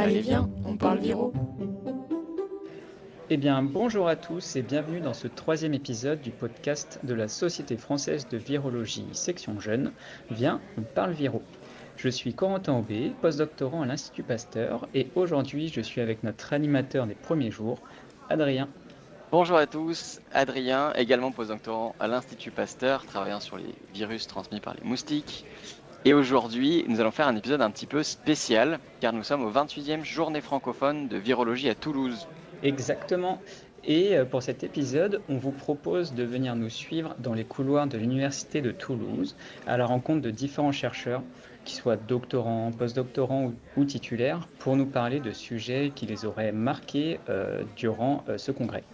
Allez viens, on parle viro. Eh bien, bonjour à tous et bienvenue dans ce troisième épisode du podcast de la Société française de virologie, section jeune. Viens, on parle viro. Je suis Corentin Aubé, postdoctorant à l'Institut Pasteur, et aujourd'hui je suis avec notre animateur des premiers jours, Adrien. Bonjour à tous, Adrien, également postdoctorant à l'Institut Pasteur, travaillant sur les virus transmis par les moustiques. Et aujourd'hui, nous allons faire un épisode un petit peu spécial, car nous sommes au 28e journée francophone de virologie à Toulouse. Exactement. Et pour cet épisode, on vous propose de venir nous suivre dans les couloirs de l'Université de Toulouse, à la rencontre de différents chercheurs, qui soient doctorants, postdoctorants ou titulaires, pour nous parler de sujets qui les auraient marqués durant ce congrès.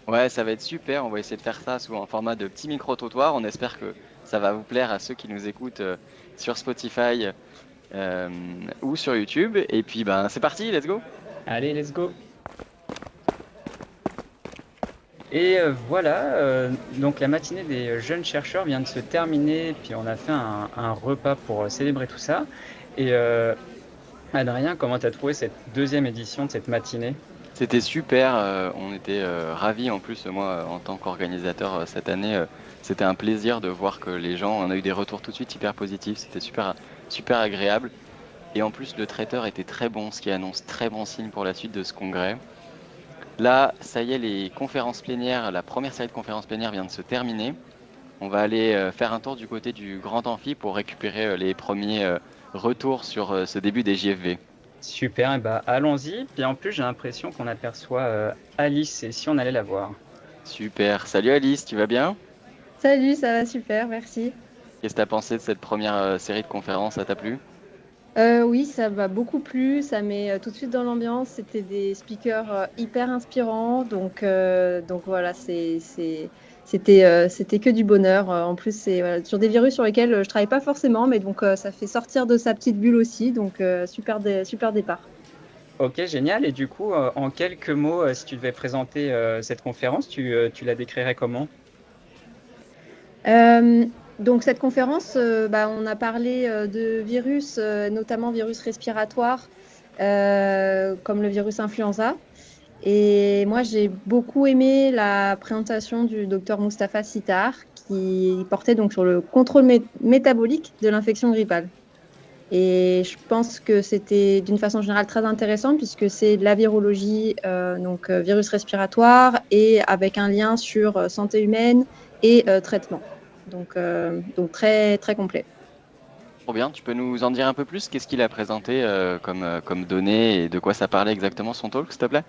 Ouais, ça va être super, on va essayer de faire ça sous un format de petit micro-trottoir. On espère que ça va vous plaire à ceux qui nous écoutent sur Spotify ou sur YouTube. Et puis c'est parti, let's go! Allez, let's go! Et voilà, donc la matinée des jeunes chercheurs vient de se terminer, puis on a fait un repas pour célébrer tout ça. Et Adrien, comment tu as trouvé cette deuxième édition de cette matinée ? C'était super, on était ravis. En plus, moi, en tant qu'organisateur cette année, c'était un plaisir de voir que les gens, on a eu des retours tout de suite hyper positifs, c'était super agréable. Et en plus, le traiteur était très bon, ce qui annonce très bon signe pour la suite de ce congrès. Là, ça y est, les conférences plénières, la première série de conférences plénières vient de se terminer. On va aller faire un tour du côté du Grand Amphi pour récupérer les premiers retours sur ce début des JFV. Super, et allons-y. Puis en plus, j'ai l'impression qu'on aperçoit Alice, et si on allait la voir. Super, salut Alice, tu vas bien ? Salut, ça va super, merci. Qu'est-ce que tu as pensé de cette première série de conférences, ça t'a plu ? Oui, ça m'a beaucoup plu, ça met tout de suite dans l'ambiance. C'était des speakers hyper inspirants, donc voilà, c'était que du bonheur. En plus, c'est sur des virus sur lesquels je travaille pas forcément, mais donc ça fait sortir de sa petite bulle aussi, donc super départ. Ok, génial. Et du coup, en quelques mots, si tu devais présenter cette conférence, tu la décrirais comment ? Donc cette conférence, on a parlé de virus, notamment virus respiratoires, comme le virus influenza. Et moi, j'ai beaucoup aimé la présentation du docteur Mustapha Sitar, qui portait donc sur le contrôle métabolique de l'infection grippale. Et je pense que c'était d'une façon générale très intéressant, puisque c'est de la virologie, virus respiratoire, et avec un lien sur santé humaine et traitement. Donc très, très complet. Trop bien, tu peux nous en dire un peu plus ? Qu'est-ce qu'il a présenté comme données et de quoi ça parlait exactement son talk, s'il te plaît ?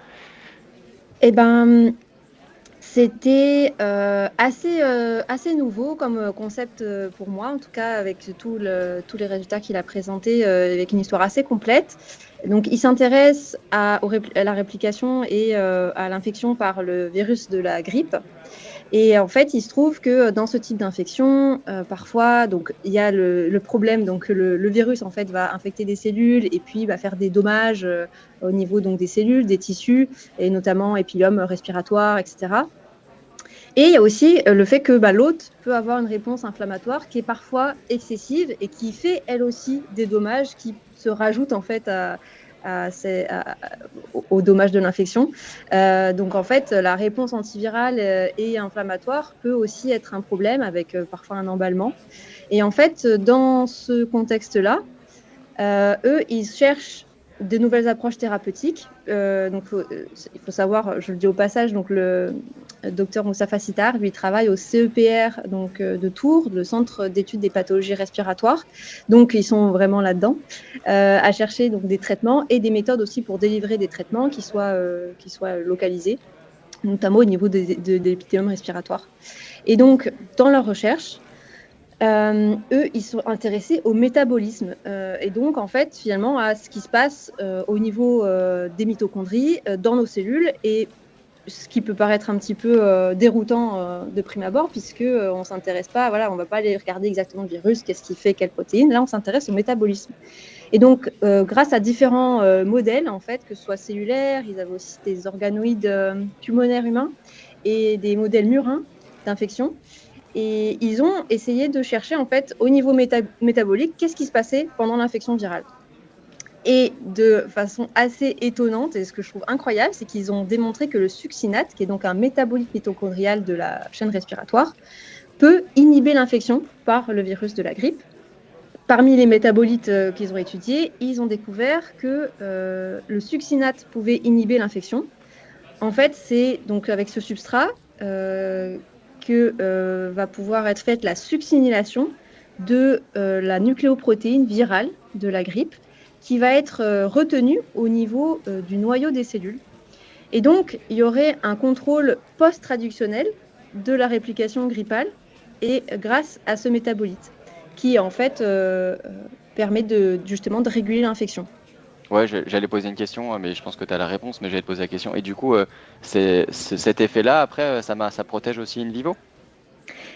Eh ben, c'était assez nouveau comme concept pour moi, en tout cas avec tous les résultats qu'il a présentés, avec une histoire assez complète. Donc, il s'intéresse à la réplication et à l'infection par le virus de la grippe. Et en fait, il se trouve que dans ce type d'infection, parfois, donc il y a le problème, donc le virus en fait va infecter des cellules et puis va faire des dommages au niveau donc des cellules, des tissus, et notamment épithélium respiratoire, etc. Et il y a aussi le fait que l'hôte peut avoir une réponse inflammatoire qui est parfois excessive et qui fait elle aussi des dommages qui se rajoutent en fait aux dommages de l'infection. Donc en fait, la réponse antivirale et inflammatoire peut aussi être un problème avec parfois un emballement. Et en fait, dans ce contexte-là, eux, ils cherchent de nouvelles approches thérapeutiques. Il faut savoir, je le dis au passage, donc le docteur Mustapha Sitar, lui travaille au CEPR de Tours, le Centre d'études des pathologies respiratoires. Donc ils sont vraiment là-dedans, à chercher donc des traitements et des méthodes aussi pour délivrer des traitements qui soient localisés, notamment au niveau de l'épithélium respiratoire. Et donc dans leur recherche, eux, ils sont intéressés au métabolisme et donc en fait finalement à ce qui se passe au niveau des mitochondries dans nos cellules, et ce qui peut paraître un petit peu déroutant de prime abord, puisque on s'intéresse pas, on va pas aller regarder exactement le virus, qu'est-ce qui fait quelle protéine. Là, on s'intéresse au métabolisme. Et donc, grâce à différents modèles, en fait, que ce soit cellulaires, ils avaient aussi des organoïdes pulmonaires humains et des modèles murins d'infection. Et ils ont essayé de chercher, en fait, au niveau métabolique, qu'est-ce qui se passait pendant l'infection virale. Et de façon assez étonnante, et ce que je trouve incroyable, c'est qu'ils ont démontré que le succinate, qui est donc un métabolite mitochondrial de la chaîne respiratoire, peut inhiber l'infection par le virus de la grippe. Parmi les métabolites qu'ils ont étudiés, ils ont découvert que le succinate pouvait inhiber l'infection. En fait, c'est donc avec ce substrat que va pouvoir être faite la succinylation de la nucléoprotéine virale de la grippe, qui va être retenue au niveau du noyau des cellules. Et donc, il y aurait un contrôle post-traductionnel de la réplication grippale et grâce à ce métabolite qui, en fait, permet justement de réguler l'infection. Ouais, j'allais poser une question, mais je pense que tu as la réponse, mais j'allais te poser la question. Et du coup, cet effet-là, après, ça protège aussi in vivo?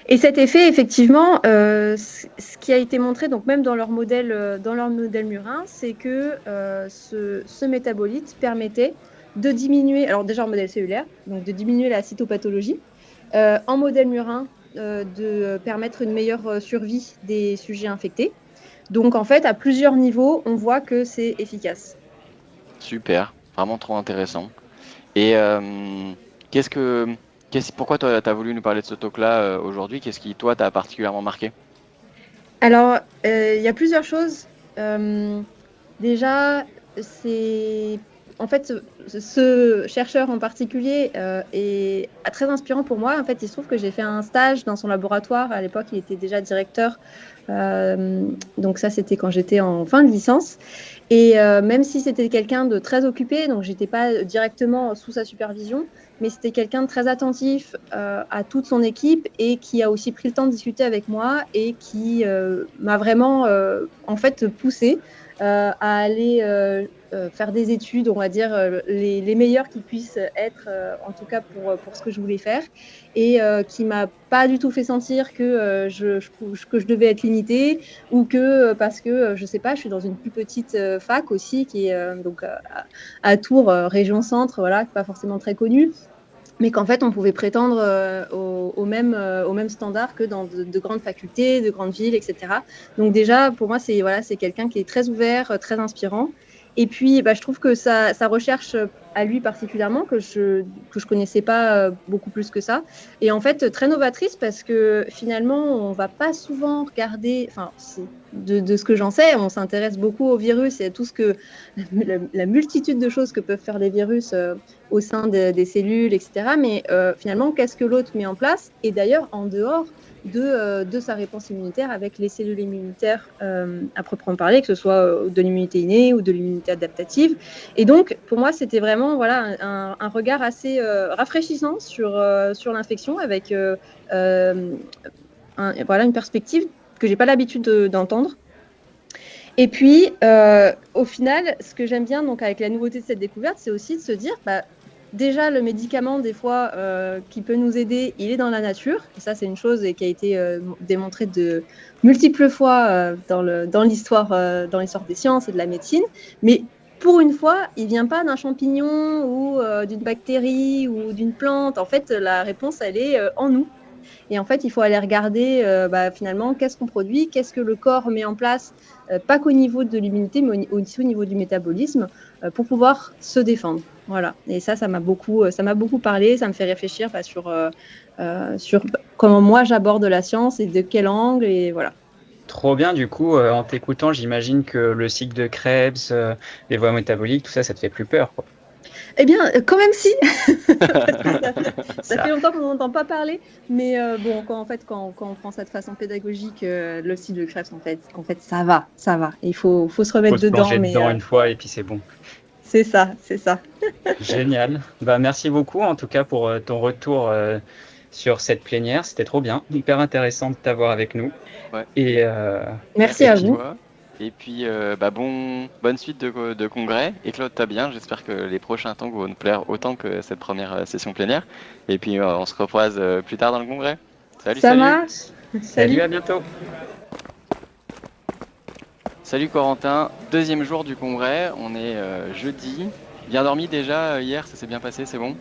Et cet effet, effectivement, ce qui a été montré, donc même dans leur modèle murin, c'est que ce métabolite permettait de diminuer, alors déjà en modèle cellulaire, donc de diminuer la cytopathologie, en modèle murin, de permettre une meilleure survie des sujets infectés. Donc en fait, à plusieurs niveaux, on voit que c'est efficace. Super, vraiment trop intéressant. Et pourquoi tu as voulu nous parler de ce talk-là aujourd'hui? Qu'est-ce qui, toi, t'a particulièrement marqué? Alors, il y a plusieurs choses. Déjà, en fait, ce chercheur en particulier est très inspirant pour moi. En fait, il se trouve que j'ai fait un stage dans son laboratoire. À l'époque, il était déjà directeur. Donc ça, c'était quand j'étais en fin de licence. Et même si c'était quelqu'un de très occupé, donc j'étais pas directement sous sa supervision, mais c'était quelqu'un de très attentif à toute son équipe et qui a aussi pris le temps de discuter avec moi et qui m'a vraiment en fait poussé à aller faire des études, on va dire les meilleures qui puissent être, en tout cas pour ce que je voulais faire, et qui m'a pas du tout fait sentir que je devais être limitée ou que parce que je sais pas, je suis dans une plus petite fac aussi qui est donc à Tours, région centre, voilà, pas forcément très connue, mais qu'en fait on pouvait prétendre au même standard que dans de grandes facultés, de grandes villes, etc. Donc déjà pour moi c'est quelqu'un qui est très ouvert, très inspirant. Et puis je trouve que sa recherche à lui particulièrement, que je connaissais pas beaucoup plus que ça, est en fait très novatrice parce que finalement on va pas souvent regarder, enfin de ce que j'en sais, on s'intéresse beaucoup au virus et à tout ce que la multitude de choses que peuvent faire les virus au sein des cellules, etc. Mais finalement, qu'est-ce que l'autre met en place? Et d'ailleurs, en dehors de sa réponse immunitaire avec les cellules immunitaires à proprement parler, que ce soit de l'immunité innée ou de l'immunité adaptative. Et donc, pour moi, c'était vraiment un regard assez rafraîchissant sur l'infection avec une perspective que j'ai pas l'habitude d'entendre. Et puis, au final, ce que j'aime bien donc avec la nouveauté de cette découverte, c'est aussi de se dire, déjà le médicament des fois qui peut nous aider, il est dans la nature. Et ça, c'est une chose qui a été démontrée de multiples fois dans l'histoire des sciences et de la médecine. Mais pour une fois, il vient pas d'un champignon ou d'une bactérie ou d'une plante. En fait, la réponse, elle est en nous. Et en fait, il faut aller regarder finalement qu'est-ce qu'on produit, qu'est-ce que le corps met en place, pas qu'au niveau de l'immunité, mais aussi au niveau du métabolisme, pour pouvoir se défendre. Voilà. Et ça m'a beaucoup parlé, ça me fait réfléchir sur comment moi j'aborde la science et de quel angle, et voilà. Trop bien, du coup, en t'écoutant, j'imagine que le cycle de Krebs, les voies métaboliques, tout ça, ça te fait plus peur, quoi. Eh bien, quand même si. ça fait longtemps qu'on n'entend pas parler, mais quand on prend ça de façon pédagogique, le cycle de Krebs, en fait, ça va. Et il faut se remettre dedans. Faut se plonger dedans une fois et puis c'est bon. C'est ça. Génial. Merci beaucoup, en tout cas, pour ton retour sur cette plénière. C'était trop bien, hyper intéressant de t'avoir avec nous. Ouais. Et merci à vous. Et puis, bonne suite de congrès. Et Claude, t'as bien. J'espère que les prochains temps vont nous plaire autant que cette première session plénière. Et puis, on se recroise plus tard dans le congrès. Salut. Marche. Salut, à bientôt. Salut Corentin. Deuxième jour du congrès. On est jeudi. Bien dormi déjà hier? Ça s'est bien passé? C'est bon?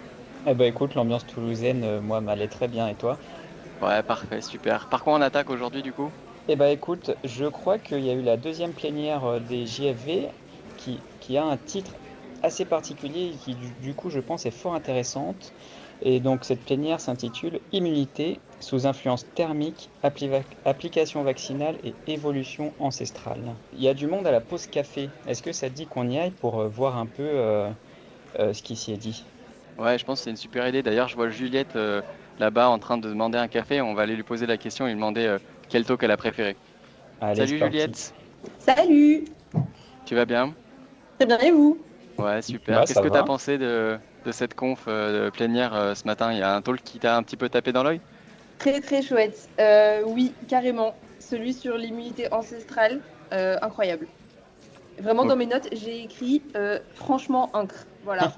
Écoute, l'ambiance toulousaine, moi, m'allait très bien. Et toi? Ouais, parfait, super. Par quoi on attaque aujourd'hui du coup? Écoute, je crois qu'il y a eu la deuxième plénière des JFV qui a un titre assez particulier et qui, du coup, je pense, est fort intéressante. Et donc, cette plénière s'intitule Immunité sous influence thermique, application vaccinale et évolution ancestrale. Il y a du monde à la pause café. Est-ce que ça te dit qu'on y aille pour voir un peu ce qui s'y est dit? Ouais, je pense que c'est une super idée. D'ailleurs, je vois Juliette là-bas en train de demander un café. On va aller lui poser la question et lui demander quel talk elle a préféré. Allez, c'est Salut parti. Juliette, Salut! tu vas bien? Très bien, et vous? Ouais, super. Bah, Qu'est-ce ça que tu as va. pensé de cette conf de plénière ce matin? Il y a un talk qui t'a un petit peu tapé dans l'œil? Très très chouette. Oui, carrément. Celui sur l'immunité ancestrale, incroyable. Vraiment, Ok. dans mes notes, j'ai écrit franchement encre. Voilà.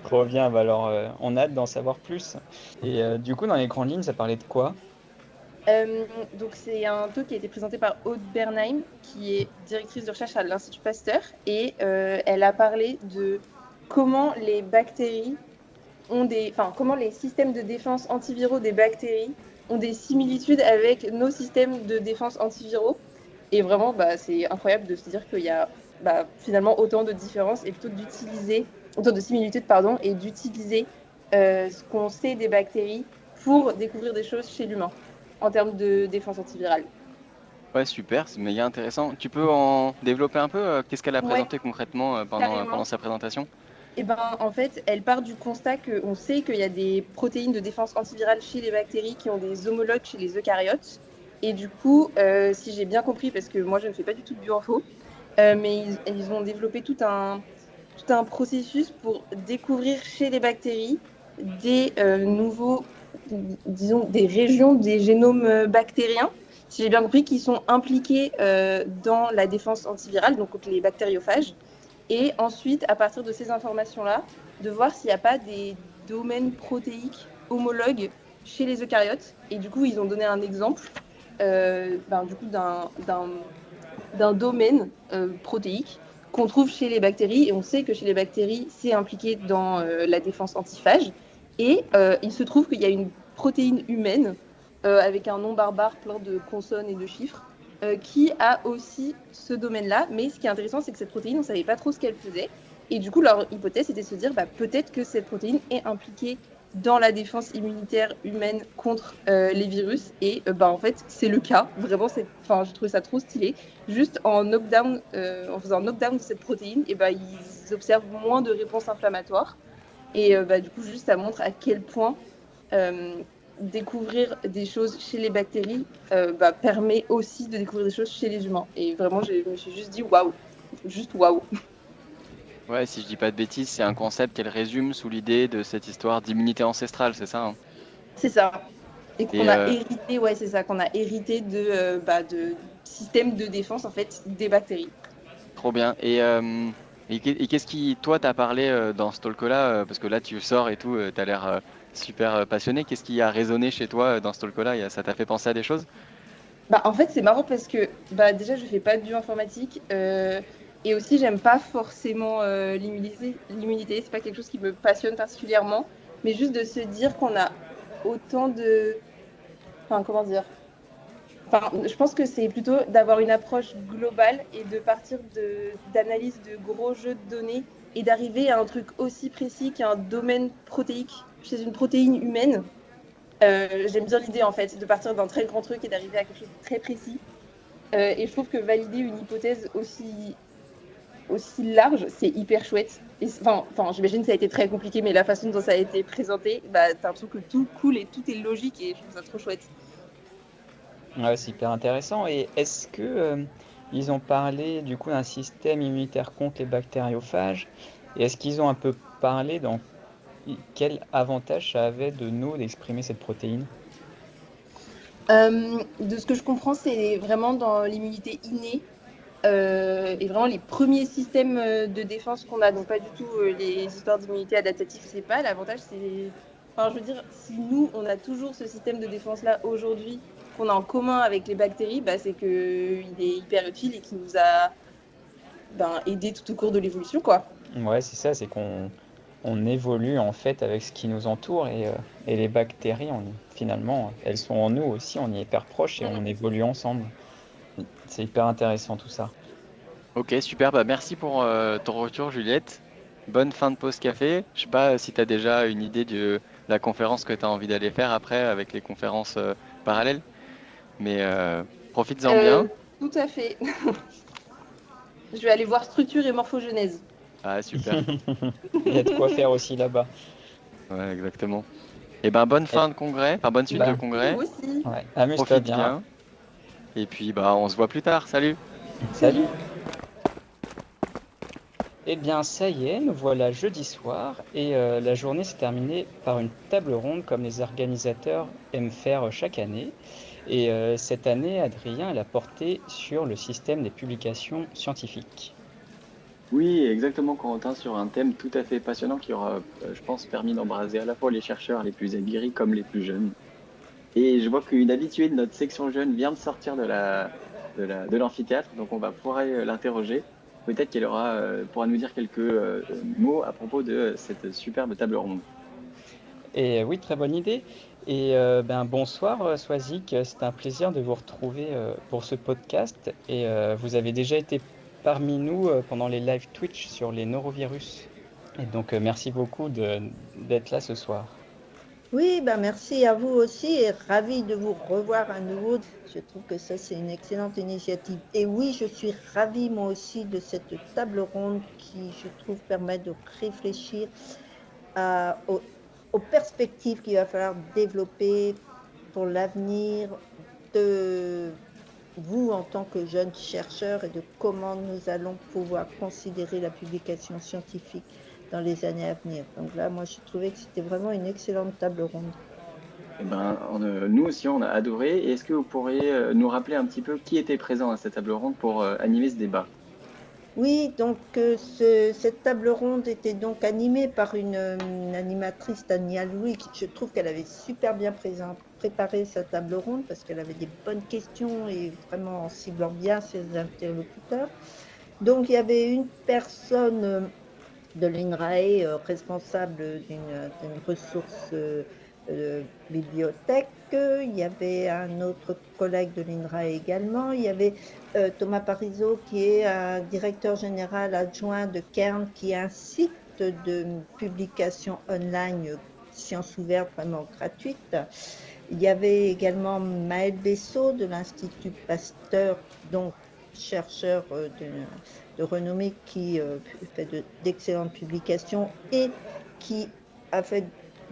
Trop bien. Bah alors, on a hâte d'en savoir plus. Et du coup, dans les grandes lignes, ça parlait de quoi? Donc, c'est un talk qui a été présenté par Aude Bernheim, qui est directrice de recherche à l'Institut Pasteur. Et elle a parlé de comment les bactéries enfin, comment les systèmes de défense antiviraux des bactéries ont des similitudes avec nos systèmes de défense antiviraux. Et vraiment, bah, c'est incroyable de se dire qu'il y a finalement autant de différences et plutôt d'utiliser, autant de similitudes, pardon, et d'utiliser ce qu'on sait des bactéries pour découvrir des choses chez l'humain en termes de défense antivirale. Ouais, super, c'est méga intéressant. Tu peux en développer un peu qu'est-ce qu'elle a Ouais, présenté concrètement pendant carrément. sa présentation? Et ben, en fait, elle part du constat qu'on sait qu'il y a des protéines de défense antivirale chez les bactéries qui ont des homologues chez les eucaryotes. Et du coup, si j'ai bien compris, parce que moi je ne fais pas du tout de bioinfo, mais ils ont développé tout un processus pour découvrir chez les bactéries des nouveaux, disons, des régions des génomes bactériens, si j'ai bien compris, qui sont impliqués dans la défense antivirale, donc contre les bactériophages. Et ensuite, à partir de ces informations-là, de voir s'il n'y a pas des domaines protéiques homologues chez les eucaryotes. Et du coup, ils ont donné un exemple du coup, d'un domaine protéique qu'on trouve chez les bactéries. Et on sait que chez les bactéries, c'est impliqué dans la défense antiphage. Et il se trouve qu'il y a une protéine humaine avec un nom barbare plein de consonnes et de chiffres qui a aussi ce domaine-là. Mais ce qui est intéressant, c'est que cette protéine, on ne savait pas trop ce qu'elle faisait. Et du coup, leur hypothèse, c'était de se dire peut-être que cette protéine est impliquée dans la défense immunitaire humaine contre les virus. Et en fait, c'est le cas. Vraiment, j'ai trouvé ça trop stylé. Juste en en faisant un knockdown de cette protéine, et ils observent moins de réponses inflammatoires. Et du coup, juste ça montre à quel point découvrir des choses chez les bactéries permet aussi de découvrir des choses chez les humains. Et vraiment, je me suis juste dit waouh, juste waouh. Ouais, si je dis pas de bêtises, c'est un concept qu'elle résume sous l'idée de cette histoire d'immunité ancestrale, c'est ça, hein? C'est ça. Et Et qu'on a hérité, ouais, c'est ça, qu'on a hérité de systèmes de défense en fait des bactéries. trop bien. Et qu'est-ce qui, toi, t'a parlé dans ce talk-là, parce que là, tu sors et tout, t'as l'air super passionné. Qu'est-ce qui a résonné chez toi dans ce talk-là? Ça t'a fait penser à des choses? En fait, c'est marrant parce que déjà, je fais pas de bioinformatique et aussi, j'aime pas forcément l'immunité. L'immunité, c'est pas quelque chose qui me passionne particulièrement, mais juste de se dire qu'on a autant de. Enfin, comment dire? Enfin, je pense que c'est plutôt d'avoir une approche globale et de partir d'analyse de gros jeux de données et d'arriver à un truc aussi précis qu'un domaine protéique chez une protéine humaine. J'aime bien l'idée en fait de partir d'un très grand truc et d'arriver à quelque chose de très précis. Et je trouve que valider une hypothèse aussi large, c'est hyper chouette. J'imagine que ça a été très compliqué, mais la façon dont ça a été présenté, t'as l'impression que tout coule et tout est logique et je trouve ça trop chouette. Ouais, c'est hyper intéressant. Et est-ce que ils ont parlé du coup d'un système immunitaire contre les bactériophages? Et est-ce qu'ils ont un peu parlé dans quel avantage ça avait de nous d'exprimer cette protéine? De ce que je comprends, c'est vraiment dans l'immunité innée et vraiment les premiers systèmes de défense qu'on a, donc pas du tout les histoires d'immunité adaptative, c'est pas. L'avantage, c'est. Enfin, je veux dire, si nous, on a toujours ce système de défense-là aujourd'hui, qu'on a en commun avec les bactéries, c'est qu'il est hyper utile et qu'il nous a aidé tout au cours de l'évolution, quoi. Ouais, c'est ça, c'est qu'on évolue en fait avec ce qui nous entoure et les bactéries, finalement, elles sont en nous aussi, on y est hyper proches et on évolue ensemble. C'est hyper intéressant tout ça. Ok, super. Bah, merci pour ton retour, Juliette. Bonne fin de pause café. Je sais pas si tu as déjà une idée de la conférence que tu as envie d'aller faire après avec les conférences parallèles, mais profites-en Euh, bien. Tout à fait. Je vais aller voir structure et morphogenèse. Ah, super. Il y a de quoi faire aussi là-bas. Ouais, exactement. Et ben, bonne Et, fin de congrès, enfin bonne suite de bah, Merci, vous congrès. aussi. ouais, amuse-toi Profite bien. bien. Et puis, bah, on se voit plus tard. Salut! Salut! Eh bien, ça y est, nous voilà jeudi soir et la journée s'est terminée par une table ronde comme les organisateurs aiment faire chaque année. Et cette année, Adrien, elle a porté sur le système des publications scientifiques. Oui, exactement, Corentin, sur un thème tout à fait passionnant qui aura, je pense, permis d'embraser à la fois les chercheurs les plus aguerris comme les plus jeunes. Et je vois qu'une habituée de notre section jeune vient de sortir de l'amphithéâtre, donc on va pouvoir aller l'interroger. Peut-être qu'elle pourra nous dire quelques mots à propos de cette superbe table ronde. Et oui, très bonne idée. Et ben, bonsoir, Swazik. C'est un plaisir de vous retrouver pour ce podcast. Et vous avez déjà été parmi nous pendant les live Twitch sur les norovirus. Et donc, merci beaucoup d'être là ce soir. Oui, ben merci à vous aussi et ravi de vous revoir à nouveau. Je trouve que ça, c'est une excellente initiative. Et oui, je suis ravie moi aussi de cette table ronde qui, je trouve, permet de réfléchir aux perspectives qu'il va falloir développer pour l'avenir de vous en tant que jeunes chercheurs et de comment nous allons pouvoir considérer la publication scientifique dans les années à venir. Donc là, moi, j'ai trouvé que c'était vraiment une excellente table ronde. Eh ben, nous aussi, on a adoré. Et est-ce que vous pourriez nous rappeler un petit peu qui était présent à cette table ronde pour animer ce débat? Oui, donc cette table ronde était donc animée par une animatrice, Tania Louis, qui je trouve qu'elle avait super bien préparé sa table ronde parce qu'elle avait des bonnes questions et vraiment en ciblant bien ses interlocuteurs. Donc il y avait une personne de l'INRAE, responsable d'une ressource bibliothèque. Il y avait un autre collègue de l'INRAE également. Il y avait Thomas Parizeau, qui est un directeur général adjoint de Cairn, qui est un site de publication online sciences ouvertes, vraiment gratuite. Il y avait également Maël Bessot de l'Institut Pasteur, donc chercheur de renommée qui fait d'excellentes publications et qui a fait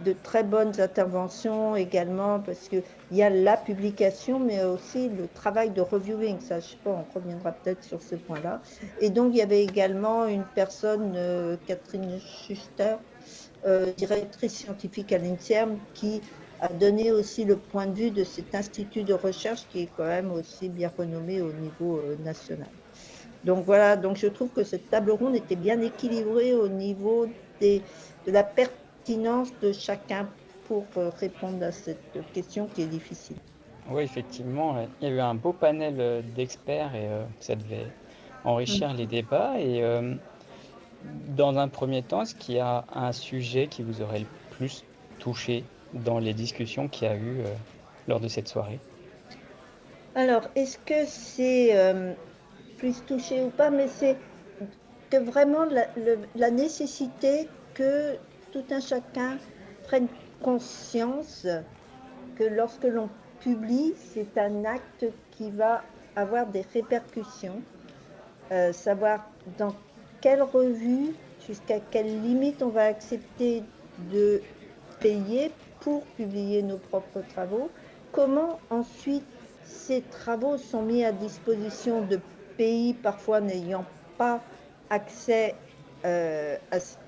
de très bonnes interventions également parce qu'il y a la publication mais aussi le travail de reviewing. Ça, je sais pas, on reviendra peut-être sur ce point-là. Et donc, il y avait également une personne, Catherine Schuster, directrice scientifique à l'INSERM, qui a donné aussi le point de vue de cet institut de recherche qui est quand même aussi bien renommé au niveau national. Donc voilà, donc je trouve que cette table ronde était bien équilibrée au niveau de la pertinence de chacun pour répondre à cette question qui est difficile. Oui, effectivement, il y a eu un beau panel d'experts et ça devait enrichir les débats. Et dans un premier temps, est-ce qu'il y a un sujet qui vous aurait le plus touché dans les discussions qu'il y a eu lors de cette soirée? Alors, est-ce que c'est plus touché ou pas, mais c'est que vraiment la nécessité que tout un chacun prenne conscience que lorsque l'on publie, c'est un acte qui va avoir des répercussions, savoir dans quelle revue, jusqu'à quelle limite on va accepter de payer pour publier nos propres travaux, comment ensuite ces travaux sont mis à disposition de pays parfois n'ayant pas accès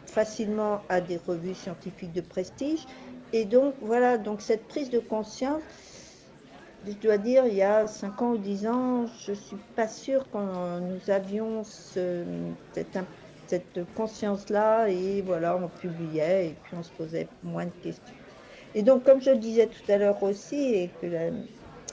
facilement à des revues scientifiques de prestige. Et donc cette prise de conscience, je dois dire, il y a 5 ans ou 10 ans, je ne suis pas sûre que nous avions cette conscience-là, et voilà, on publiait et puis on se posait moins de questions. Et donc, comme je le disais tout à l'heure aussi, et que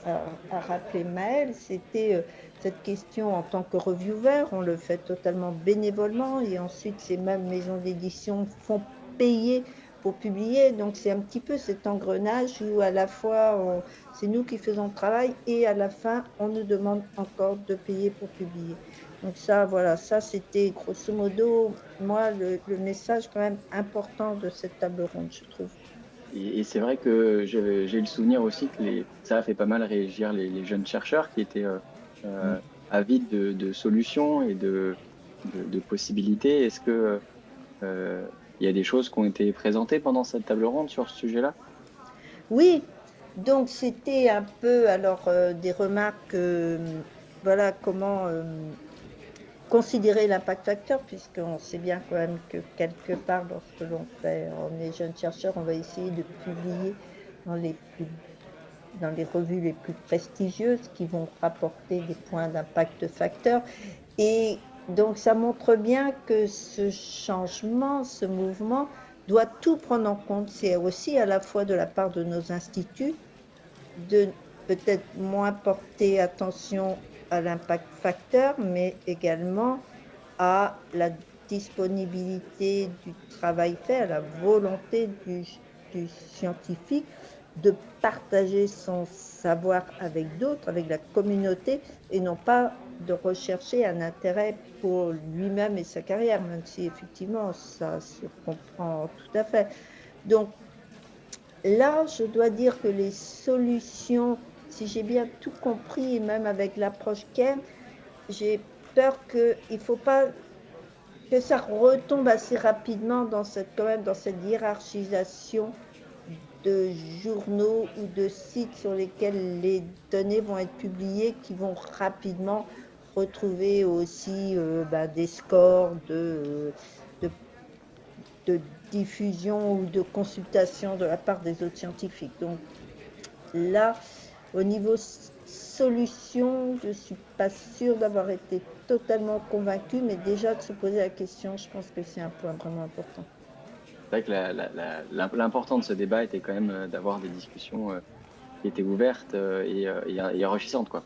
a rappelé Maëlle, c'était cette question en tant que reviewer, on le fait totalement bénévolement, et ensuite ces mêmes maisons d'édition font payer pour publier. Donc c'est un petit peu cet engrenage où à la fois c'est nous qui faisons le travail et à la fin on nous demande encore de payer pour publier. Donc ça, voilà, ça c'était grosso modo, moi, le message quand même important de cette table ronde, je trouve. Et c'est vrai que j'ai le souvenir aussi que ça a fait pas mal réagir les jeunes chercheurs qui étaient avides de solutions et de possibilités. Est-ce que il y a des choses qui ont été présentées pendant cette table ronde sur ce sujet-là? Oui, donc c'était un peu alors des remarques, voilà comment considérer l'impact facteur, puisqu'on sait bien quand même que quelque part, lorsque on est jeune chercheur, on va essayer de publier dans les revues les plus prestigieuses qui vont rapporter des points d'impact facteur. Et donc ça montre bien que ce changement, ce mouvement doit tout prendre en compte. C'est aussi à la fois de la part de nos instituts de peut-être moins porter attention à l'impact facteur, mais également à la disponibilité du travail fait, à la volonté du scientifique de partager son savoir avec d'autres, avec la communauté, et non pas de rechercher un intérêt pour lui-même et sa carrière, même si effectivement ça se comprend tout à fait. Donc là, je dois dire que les solutions, si j'ai bien tout compris, et même avec l'approche Ken, j'ai peur qu'il ne faut pas que ça retombe assez rapidement dans cette hiérarchisation de journaux ou de sites sur lesquels les données vont être publiées, qui vont rapidement retrouver aussi des scores de diffusion ou de consultation de la part des autres scientifiques. Donc là, au niveau solution, je ne suis pas sûre d'avoir été totalement convaincue, mais déjà de se poser la question, je pense que c'est un point vraiment important. C'est vrai que l'important de ce débat était quand même d'avoir des discussions qui étaient ouvertes et enrichissantes, quoi.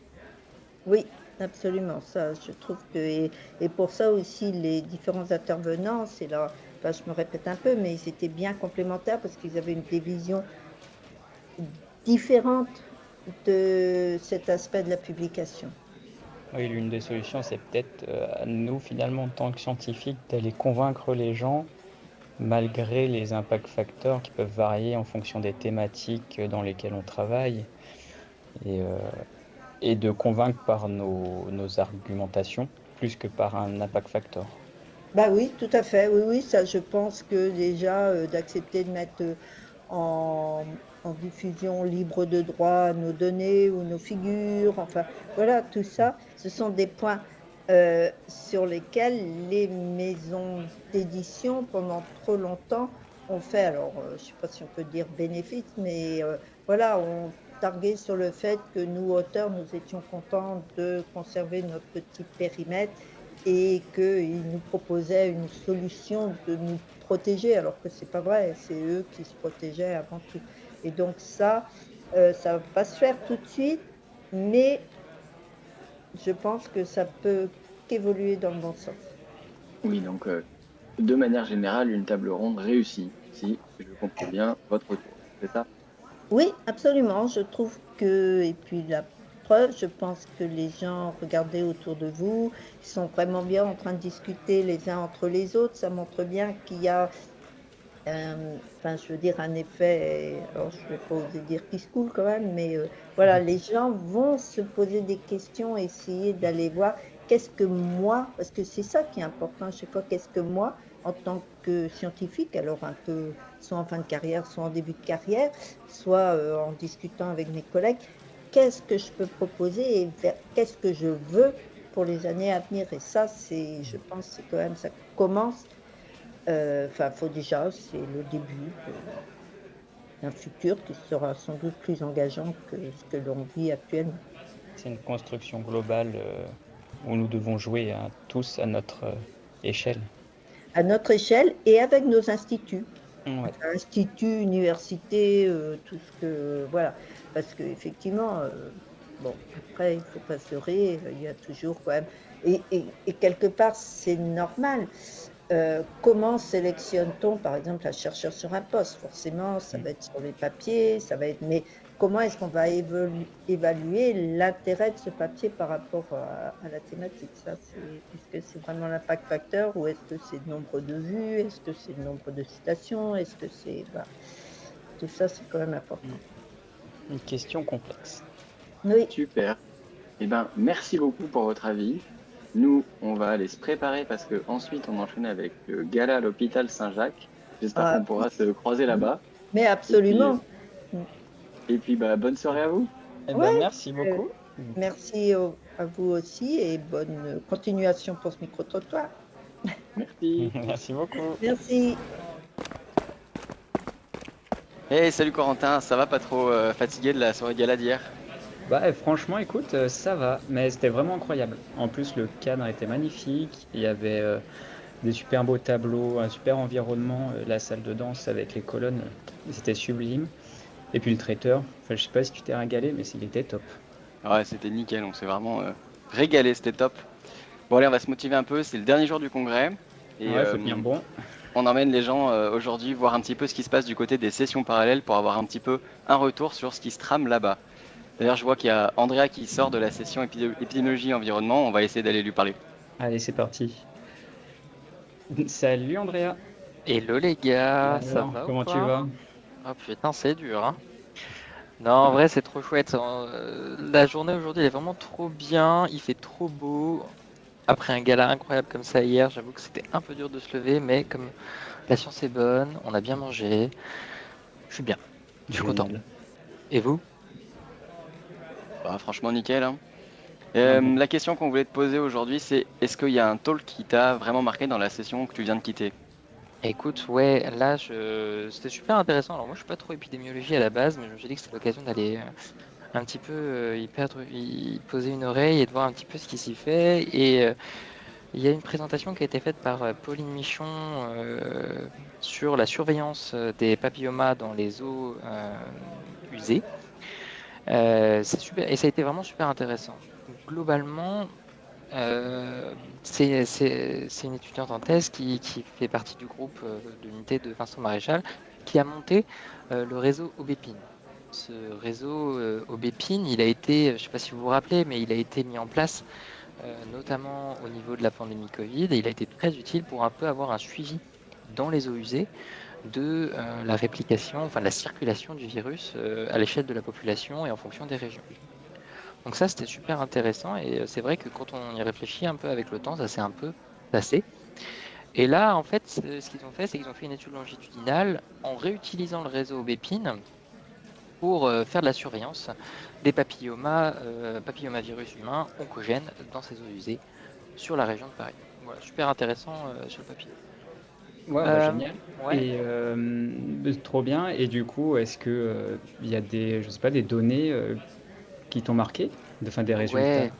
Oui, absolument. Ça, je trouve que et pour ça aussi, les différents intervenants, c'est là, enfin, je me répète un peu, mais ils étaient bien complémentaires parce qu'ils avaient des visions différentes de cet aspect de la publication. Oui, l'une des solutions, c'est peut-être à nous, finalement, en tant que scientifiques, d'aller convaincre les gens, malgré les impact facteurs qui peuvent varier en fonction des thématiques dans lesquelles on travaille, et de convaincre par nos argumentations, plus que par un impact factor. Bah oui, tout à fait. Oui, oui, ça, je pense que déjà d'accepter de mettre en diffusion libre de droit nos données ou nos figures, enfin voilà, tout ça, ce sont des points sur lesquels les maisons d'édition pendant trop longtemps ont fait, alors je ne sais pas si on peut dire bénéfice, mais voilà, ont targué sur le fait que nous, auteurs, nous étions contents de conserver notre petit périmètre et qu'ils nous proposaient une solution de nous protéger, alors que c'est pas vrai, c'est eux qui se protégeaient avant tout. Et donc ça va pas se faire tout de suite, mais je pense que ça peut qu'évoluer dans le bon sens. Oui, donc de manière générale, une table ronde réussie, si je comprends bien votre retour, c'est ça? Oui, absolument. Je trouve que, et puis la preuve, je pense que les gens, regardez autour de vous, ils sont vraiment bien en train de discuter les uns entre les autres. Ça montre bien qu'il y a, enfin, je veux dire, un effet, alors je ne vais pas oser dire qui se coule quand même, mais voilà, les gens vont se poser des questions, essayer d'aller voir qu'est-ce que moi, parce que c'est ça qui est important à chaque fois, qu'est-ce que moi, en tant que scientifique, alors un peu soit en fin de carrière, soit en début de carrière, soit en discutant avec mes collègues, qu'est-ce que je peux proposer et qu'est-ce que je veux pour les années à venir. Et ça, c'est, je pense, c'est quand même, ça commence. Enfin, faut déjà, c'est le début d'un futur qui sera sans doute plus engageant que ce que l'on vit actuellement. C'est une construction globale où nous devons jouer tous à notre échelle. À notre échelle et avec nos instituts. Ouais. Instituts, universités, tout ce que. Voilà. Parce qu'effectivement, bon, après, il ne faut pas se leurrer, il y a toujours quand même. Et quelque part, c'est normal. comment sélectionne-t-on, par exemple, un chercheur sur un poste? Forcément, ça va être sur les papiers, ça va être... Mais comment est-ce qu'on va évaluer l'intérêt de ce papier par rapport à la thématique? Est-ce que c'est vraiment l'impact facteur ou est-ce que c'est le nombre de vues? Est-ce que c'est le nombre de citations? Est-ce que c'est... tout ça, c'est quand même important. Une question complexe. Oui. Super. Eh ben, merci beaucoup pour votre avis. Nous, on va aller se préparer parce que ensuite on enchaîne avec le gala à l'hôpital Saint-Jacques. J'espère qu'on pourra se croiser là-bas. Mais absolument. Et puis bonne soirée à vous. Merci beaucoup. Merci à vous aussi et bonne continuation pour ce micro-trottoir. Merci. Merci beaucoup. Merci. Hey, salut Corentin, ça va pas trop fatigué de la soirée gala d'hier? Franchement, écoute, ça va, mais c'était vraiment incroyable. En plus, le cadre était magnifique, il y avait des super beaux tableaux, un super environnement, la salle de danse avec les colonnes, c'était sublime. Et puis le traiteur, je sais pas si tu t'es régalé, mais il était top. Ouais, c'était nickel, on s'est vraiment régalé, c'était top. Bon allez, on va se motiver un peu, c'est le dernier jour du congrès. Et Ouais, faut tenir bon. on emmène les gens aujourd'hui voir un petit peu ce qui se passe du côté des sessions parallèles pour avoir un petit peu un retour sur ce qui se trame là-bas. D'ailleurs, je vois qu'il y a Andrea qui sort de la session épidémiologie et environnement. On va essayer d'aller lui parler. Allez, c'est parti. Salut Andrea. Hello les gars, ça Alors, va ou comment quoi? tu vas? Oh putain, c'est dur, hein. Non, en vrai, c'est trop chouette. La journée aujourd'hui, elle est vraiment trop bien. Il fait trop beau. Après un gala incroyable comme ça hier, j'avoue que c'était un peu dur de se lever, mais comme la science est bonne, on a bien mangé. Je suis bien. Je suis content. Génial. Et vous? Franchement, nickel. Hein. Bon. La question qu'on voulait te poser aujourd'hui, c'est est-ce qu'il y a un talk qui t'a vraiment marqué dans la session que tu viens de quitter? Écoute, ouais, là, c'était super intéressant. Alors moi, je suis pas trop épidémiologie à la base, mais je me suis dit que c'était l'occasion d'aller un petit peu y poser une oreille et de voir un petit peu ce qui s'y fait. Et il y a une présentation qui a été faite par Pauline Michon sur la surveillance des papillomas dans les eaux usées. C'est super, et ça a été vraiment super intéressant. Globalement, c'est une étudiante en thèse qui fait partie du groupe de l'unité de Vincent Maréchal qui a monté le réseau Aubépine. Ce réseau Aubépine, il a été, je ne sais pas si vous vous rappelez, mais il a été mis en place notamment au niveau de la pandémie Covid, et il a été très utile pour un peu avoir un suivi dans les eaux usées de la réplication, enfin de la circulation du virus à l'échelle de la population et en fonction des régions. Donc ça, c'était super intéressant, et c'est vrai que quand on y réfléchit un peu avec le temps, ça s'est un peu passé. Et là, en fait, ce qu'ils ont fait, c'est qu'ils ont fait une étude longitudinale en réutilisant le réseau Aubépine pour faire de la surveillance des papillomavirus humains oncogènes dans ces eaux usées sur la région de Paris. Voilà, super intéressant sur le papier. Ouais, génial. Ouais. Et trop bien. Et du coup, est-ce que il y a des, je sais pas, des données qui t'ont marqué, des résultats? Ouais.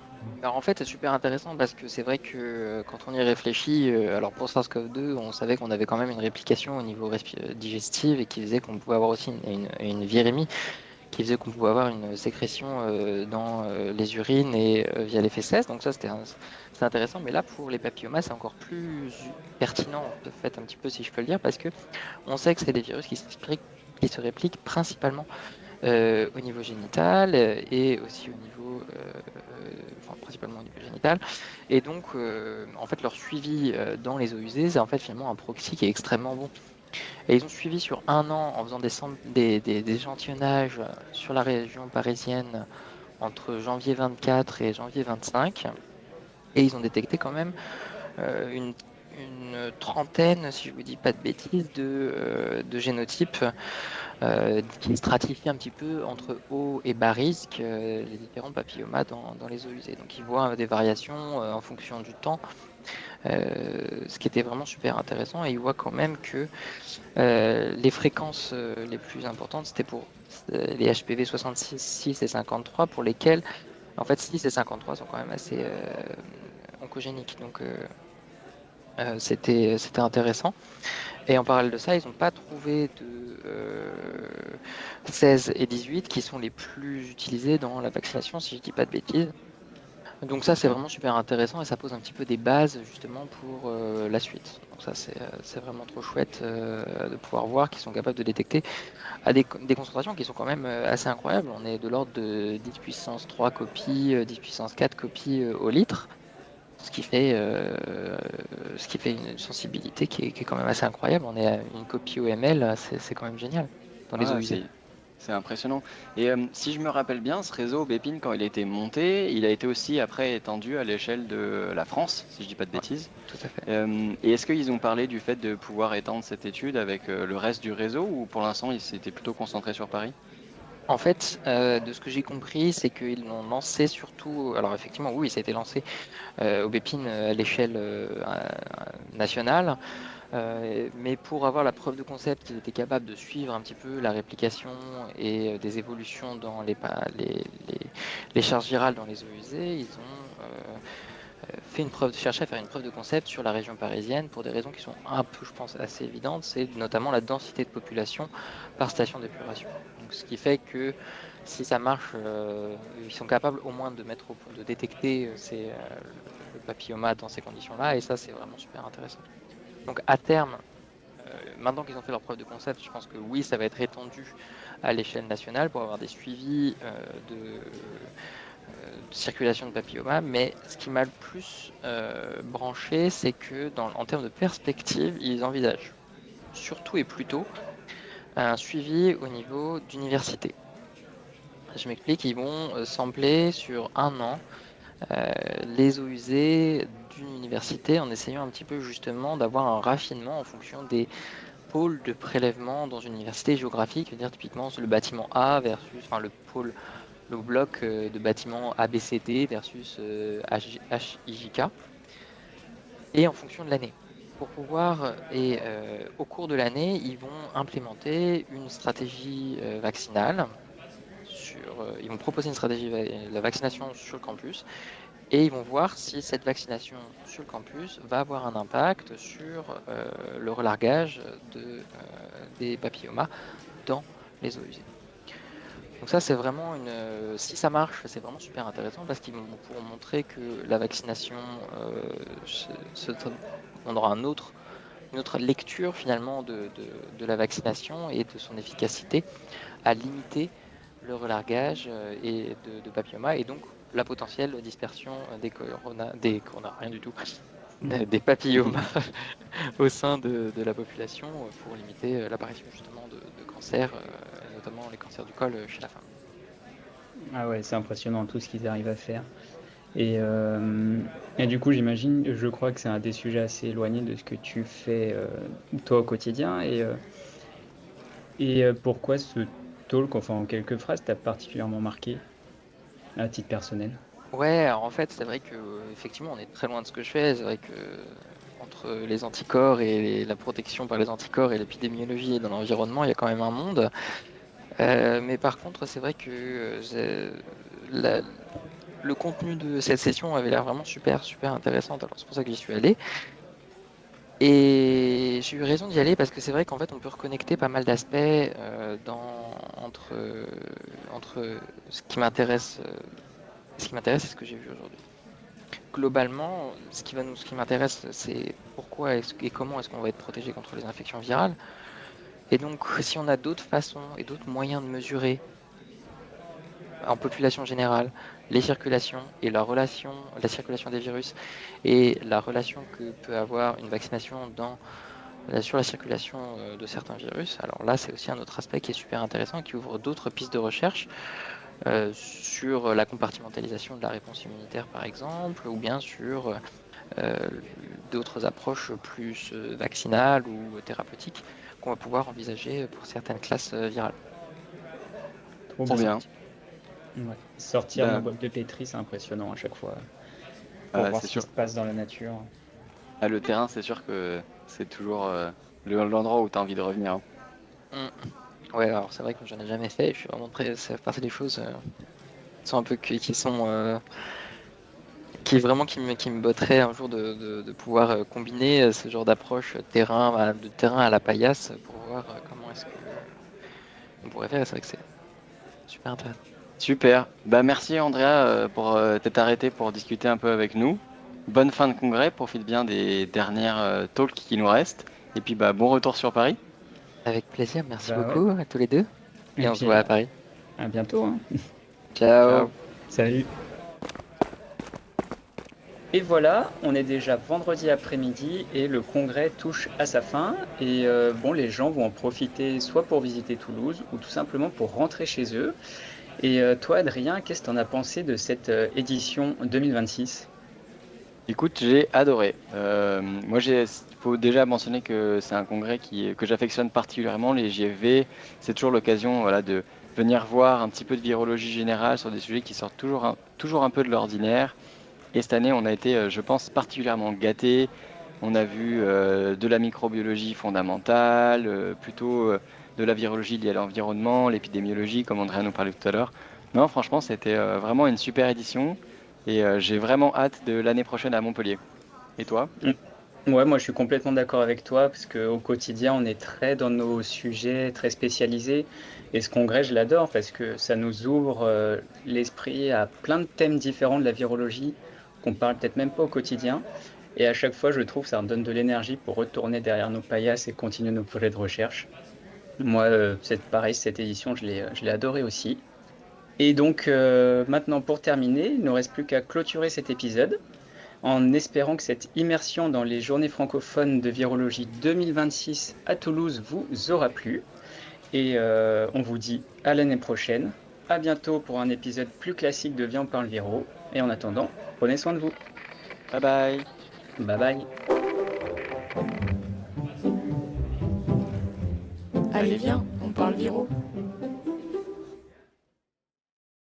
Alors en fait, c'est super intéressant parce que c'est vrai que quand on y réfléchit, alors pour SARS-CoV-2, on savait qu'on avait quand même une réplication au niveau digestif et qui faisait qu'on pouvait avoir aussi une virémie qui faisait qu'on pouvait avoir une sécrétion dans les urines et via les fesses. Donc ça, c'était intéressant. Mais là, pour les papillomas, c'est encore plus pertinent, de fait, un petit peu, si je peux le dire, parce que on sait que c'est des virus qui se répliquent principalement au niveau génital et aussi au niveau, principalement au niveau génital. Et donc, en fait, leur suivi dans les eaux usées, c'est en fait finalement un proxy qui est extrêmement bon. Et ils ont suivi sur 1 an en faisant des échantillonnages sur la région parisienne entre janvier 24 et janvier 25. Et ils ont détecté quand même une trentaine, si je ne vous dis pas de bêtises, de génotypes qui stratifient un petit peu entre haut et bas risque les différents papillomas dans les eaux usées. Donc ils voient des variations en fonction du temps. Ce qui était vraiment super intéressant, et il voit quand même que les fréquences les plus importantes, c'était pour les HPV 66, 6 et 53, pour lesquels, en fait, 6 et 53 sont quand même assez oncogéniques. Donc, c'était intéressant. Et en parallèle de ça, ils n'ont pas trouvé de 16 et 18 qui sont les plus utilisés dans la vaccination, si je ne dis pas de bêtises. Donc ça, c'est vraiment super intéressant et ça pose un petit peu des bases justement pour la suite. Donc ça, c'est vraiment trop chouette de pouvoir voir qu'ils sont capables de détecter à des concentrations qui sont quand même assez incroyables. On est de l'ordre de 10 puissance 3 copies, 10 puissance 4 copies au litre, ce qui fait, une sensibilité qui est quand même assez incroyable. On est à une copie au ml, c'est quand même génial dans les eaux Ah, usées. c'est impressionnant. Et si je me rappelle bien, ce réseau Bépine, quand il a été monté, il a été aussi après étendu à l'échelle de la France, si je dis pas de Ouais, bêtises. tout à fait. Et est-ce qu'ils ont parlé du fait de pouvoir étendre cette étude avec le reste du réseau ou pour l'instant ils s'étaient plutôt concentrés sur Paris? En fait, de ce que j'ai compris, c'est qu'ils l'ont lancé surtout. Alors effectivement, oui, ça a été lancé au Bépine à l'échelle nationale. Mais pour avoir la preuve de concept qu'ils étaient capables de suivre un petit peu la réplication et des évolutions dans les charges virales dans les eaux usées, ils ont cherché à faire une preuve de concept sur la région parisienne pour des raisons qui sont un peu, je pense, assez évidentes. C'est notamment la densité de population par station d'épuration. Donc, ce qui fait que si ça marche, ils sont capables au moins de de détecter le papilloma dans ces conditions-là, et ça, c'est vraiment super intéressant. Donc à terme, maintenant qu'ils ont fait leur preuve de concept, je pense que oui, ça va être étendu à l'échelle nationale pour avoir des suivis de circulation de papilloma. Mais ce qui m'a le plus branché, c'est que en termes de perspective, ils envisagent surtout et plutôt un suivi au niveau d'université. Je m'explique, ils vont sampler sur 1 an les eaux usées d'une université en essayant un petit peu justement d'avoir un raffinement en fonction des pôle de prélèvement dans une université géographique, c'est-à-dire typiquement le bâtiment A versus, enfin le bloc de bâtiment ABCD versus HIJK, et en fonction de l'année. Pour pouvoir, et au cours de l'année, ils vont implémenter une stratégie vaccinale. Ils vont proposer une stratégie de la vaccination sur le campus et ils vont voir si cette vaccination sur le campus va avoir un impact sur le relargage des papillomas dans les eaux usées. Donc ça, c'est vraiment si ça marche, c'est vraiment super intéressant parce qu'ils pourront montrer que la vaccination, on aura une autre lecture finalement de la vaccination et de son efficacité à limiter le relargage de papillomas et donc la potentielle dispersion rien du tout, des papillomas au sein de la population pour limiter l'apparition justement de cancers, notamment les cancers du col chez la femme. Ah ouais, c'est impressionnant tout ce qu'ils arrivent à faire. Et du coup, j'imagine, je crois que c'est un des sujets assez éloignés de ce que tu fais toi au quotidien. Pourquoi ce talk, enfin en quelques phrases, t'a particulièrement marqué à titre personnel? Ouais, alors en fait, c'est vrai que effectivement, on est très loin de ce que je fais. C'est vrai que entre les anticorps et la protection par les anticorps et l'épidémiologie dans l'environnement, il y a quand même un monde. Mais par contre, c'est vrai que le contenu de cette session avait l'air vraiment super, super intéressante. Alors c'est pour ça que j'y suis allé. Et j'ai eu raison d'y aller parce que c'est vrai qu'en fait, on peut reconnecter pas mal d'aspects entre ce qui m'intéresse et ce que j'ai vu aujourd'hui. Globalement, ce qui m'intéresse, c'est pourquoi et comment est-ce qu'on va être protégé contre les infections virales. Et donc, si on a d'autres façons et d'autres moyens de mesurer en population générale les circulations et la circulation des virus et la relation que peut avoir une vaccination sur la circulation de certains virus, alors là, c'est aussi un autre aspect qui est super intéressant et qui ouvre d'autres pistes de recherche sur la compartimentalisation de la réponse immunitaire, par exemple, ou bien sur d'autres approches plus vaccinales ou thérapeutiques qu'on va pouvoir envisager pour certaines classes virales. Trop Trop bien. Ouais. Sortir Bah, nos boîtes de pétri, c'est impressionnant à chaque fois pour voir c'est ce qui sûr. se passe dans la nature. Le terrain, c'est sûr que c'est toujours l'endroit où tu as envie de revenir, hein. Ouais, alors c'est vrai que j'en ai jamais fait. Je suis vraiment ça fait partie des choses qui sont un peu qui me botteraient un jour de pouvoir combiner ce genre d'approche de terrain à la paillasse pour voir comment est-ce que on pourrait faire. Et c'est vrai que c'est super intéressant. Super. Bah merci Andrea pour t'être arrêté pour discuter un peu avec nous. Bonne fin de congrès, profite bien des dernières talks qui nous restent. Et puis bah bon retour sur Paris. Avec plaisir, merci Bah beaucoup à tous les deux. Et Et on se puis, voit à Paris. à bientôt, hein. Ciao. Ciao. Salut. Et voilà, on est déjà vendredi après-midi et le congrès touche à sa fin. Et bon, les gens vont en profiter soit pour visiter Toulouse ou tout simplement pour rentrer chez eux. Et toi, Adrien, qu'est-ce que tu en as pensé de cette édition 2026? Écoute, j'ai adoré. Moi, il faut déjà mentionner que c'est un congrès que j'affectionne particulièrement. Les JFV, c'est toujours l'occasion, voilà, de venir voir un petit peu de virologie générale sur des sujets qui sortent toujours un peu de l'ordinaire. Et cette année, on a été, je pense, particulièrement gâtés. On a vu de la microbiologie fondamentale, plutôt de la virologie liée à l'environnement, l'épidémiologie, comme Andrea nous parlait tout à l'heure. Non, franchement, c'était vraiment une super édition. Et j'ai vraiment hâte de l'année prochaine à Montpellier. Et toi? Ouais, moi je suis complètement d'accord avec toi parce qu'au quotidien on est très dans nos sujets très spécialisés et ce congrès je l'adore parce que ça nous ouvre l'esprit à plein de thèmes différents de la virologie qu'on parle peut-être même pas au quotidien et à chaque fois je trouve ça me donne de l'énergie pour retourner derrière nos paillasses et continuer nos projets de recherche. Moi c'est pareil, cette édition je l'ai adoré aussi. Et donc maintenant pour terminer, il ne nous reste plus qu'à clôturer cet épisode en espérant que cette immersion dans les journées francophones de virologie 2026 à Toulouse vous aura plu. Et on vous dit à l'année prochaine. À bientôt pour un épisode plus classique de Viens on parle viro. Et en attendant, prenez soin de vous. Bye bye! Bye bye. Allez, viens, on parle viro.